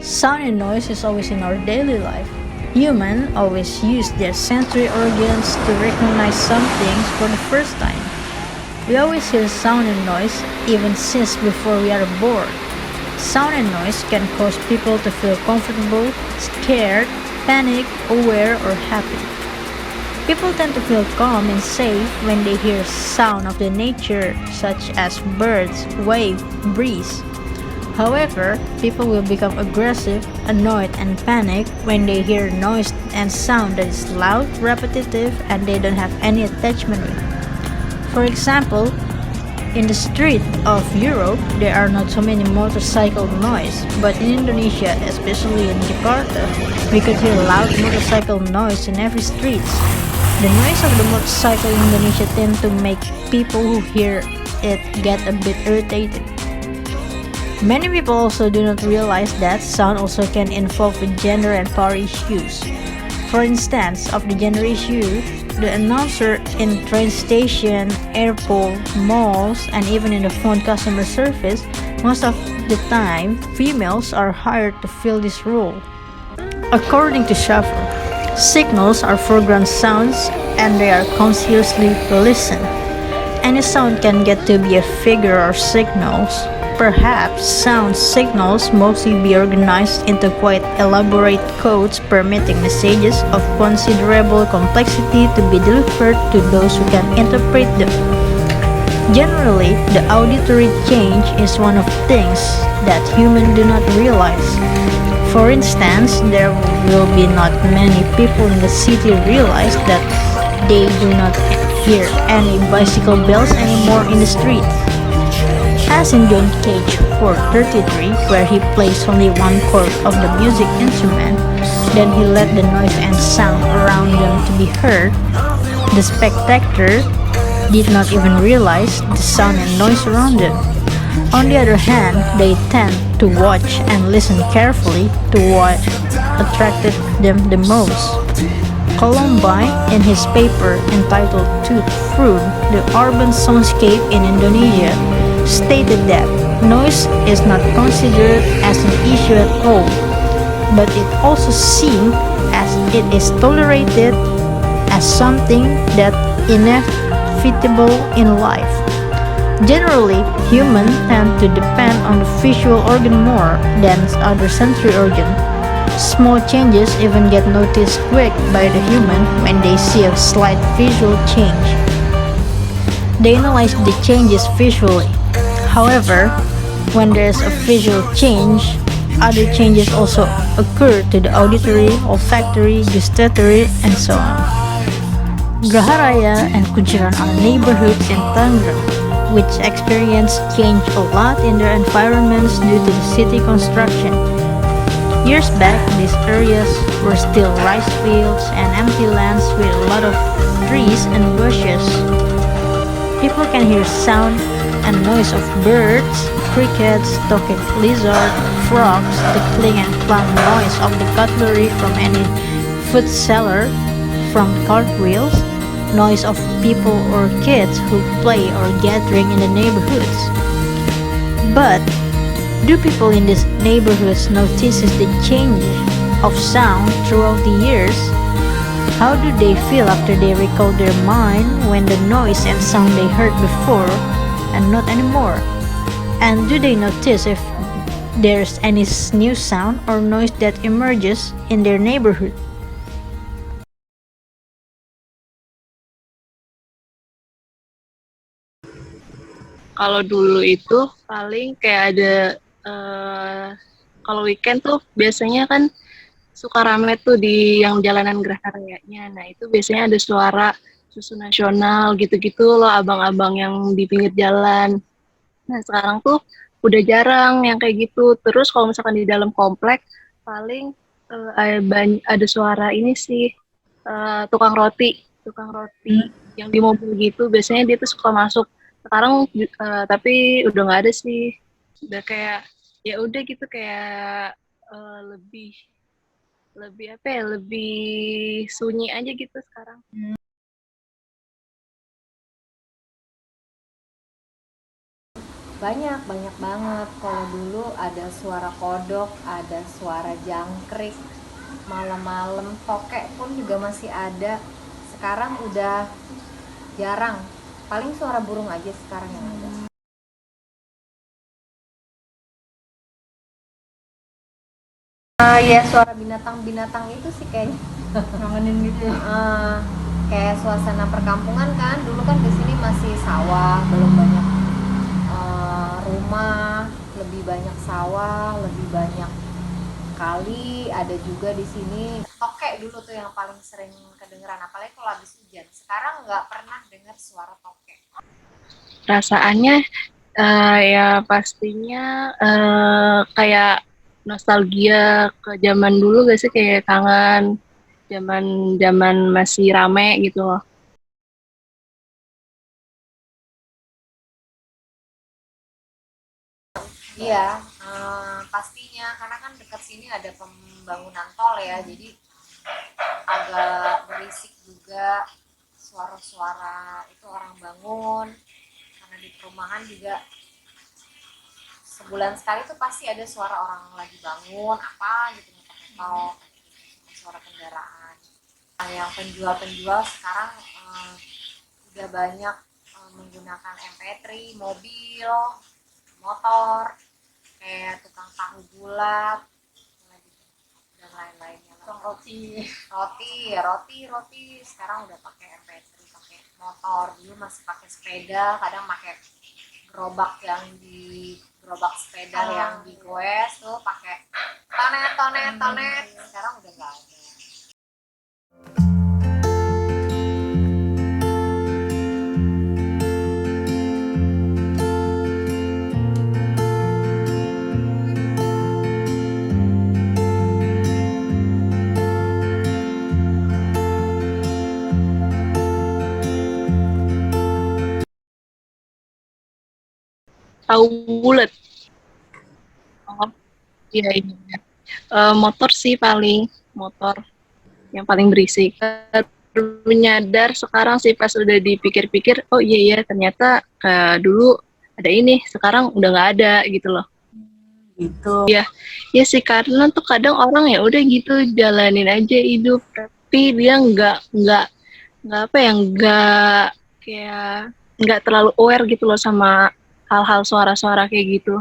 Sound and noise is always in our daily life. Humans always use their sensory organs to recognize some things for the first time. We always hear sound and noise even since before we are born. Sound and noise can cause people to feel comfortable, scared, panic, aware, or happy. People tend to feel calm and safe when they hear sound of the nature such as birds, wave, breeze. However, people will become aggressive, annoyed, and panic when they hear noise and sound that is loud, repetitive, and they don't have any attachment with. For example, in the street of Europe, there are not so many motorcycle noise, but in Indonesia, especially in Jakarta, we could hear loud motorcycle noise in every street. The noise of the motorcycle in Indonesia tend to make people who hear it get a bit irritated. Many people also do not realize that sound also can involve with gender and power issues. For instance, of the gender issue, the announcer in train station, airport, malls, and even in the phone customer service, most of the time, females are hired to fill this role. According to Schaffer, signals are foreground sounds and they are consciously listened. Any sound can get to be a figure or signals. Perhaps sound signals mostly be organized into quite elaborate codes permitting messages of considerable complexity to be delivered to those who can interpret them. Generally, the auditory change is one of things that humans do not realize. For instance, there will be not many people in the city realize that they do not hear any bicycle bells anymore in the street. As in John Cage 433, where he plays only one chord of the music instrument, then he let the noise and sound around them to be heard, the spectator did not even realize the sound and noise around them. On the other hand, they tend to watch and listen carefully to what attracted them the most. Columbine, in his paper entitled Tooth Fruit, the Urban Soundscape in Indonesia, stated that noise is not considered as an issue at all, but it also seen as it is tolerated as something that inevitable in life. Generally, humans tend to depend on the visual organ more than other sensory organ. Small changes even get noticed quick by the human when they see a slight visual change. They analyze the changes visually. However, when there is a visual change, other changes also occur to the auditory, olfactory, gustatory, and so on. Graharaya and Kunciran are neighborhoods in Tangerang, which experience change a lot in their environments due to the city construction. Years back, these areas were still rice fields and empty lands with a lot of trees and bushes. People can hear sound and noise of birds, crickets, talking lizard, frogs, tickling and clang noise of the cutlery from any food seller, from cartwheels, noise of people or kids who play or gathering in the neighborhoods. But do people in these neighborhoods notice the change of sound throughout the years? How do they feel after they recall their mind when the noise and sound they heard before and not anymore? And do they notice if there's any new sound or noise that emerges in their neighborhood? Kalau dulu itu paling kayak ada kalau weekend tuh biasanya kan suka rame tuh di yang jalanan Geraha Rayanya. Nah itu biasanya ada suara susu nasional gitu-gitu loh, abang-abang yang di pinggir jalan. Nah sekarang tuh udah jarang yang kayak gitu. Terus kalau misalkan di dalam komplek paling ada suara ini sih, tukang roti yang di mobil gitu. Biasanya dia tuh suka masuk. Sekarang tapi udah nggak ada sih. Udah kayak ya udah gitu kayak lebih lebih apa ya lebih sunyi aja gitu sekarang. Banyak, banyak banget. Kalau dulu ada suara kodok, ada suara jangkrik, malam-malam tokek pun juga masih ada. Sekarang udah jarang. Paling suara burung aja sekarang yang ada. Ya suara binatang-binatang itu sih kayaknya Ngangenin gitu ya. kayak suasana perkampungan kan. Dulu kan di sini masih sawah, belum banyak rumah, lebih banyak sawah, lebih banyak kali, ada juga di sini. Tokek dulu tuh yang paling sering kedengeran, apalagi kalau habis hujan. Sekarang nggak pernah dengar suara tokek. Perasaannya ya pastinya kayak nostalgia ke zaman dulu gak sih, kayak kangen zaman zaman masih rame gitu loh. Iya, pastinya karena kan dekat sini ada pembangunan tol ya, jadi agak berisik juga suara-suara itu orang bangun. Karena di perumahan juga sebulan sekali tuh pasti ada suara orang lagi bangun apa gitu, ngetok-ngetok, suara kendaraan. Nah, yang penjual-penjual sekarang udah banyak menggunakan MP3, mobil, motor, kayak tukang tahu bulat dan lain-lainnya. Roti sekarang udah pakai MP3, pakai motor. Dulu masih pakai sepeda, kadang pakai gerobak yang di gerobak sepeda yang digoes tuh pakai tonet tonet tonet. Sekarang udah nggak ada. Tahu bulat. Oh iya ini ya. Motor sih, paling motor yang paling berisik. Baru nyadar sekarang sih pas udah dipikir-pikir, oh iya ya ternyata dulu ada ini, sekarang udah nggak ada gitu loh. Gitu. Ya, ya sih, karena tuh kadang orang ya udah gitu jalanin aja hidup, tapi dia nggak apa ya, kayak nggak terlalu aware gitu loh sama hal-hal suara-suara kayak gitu.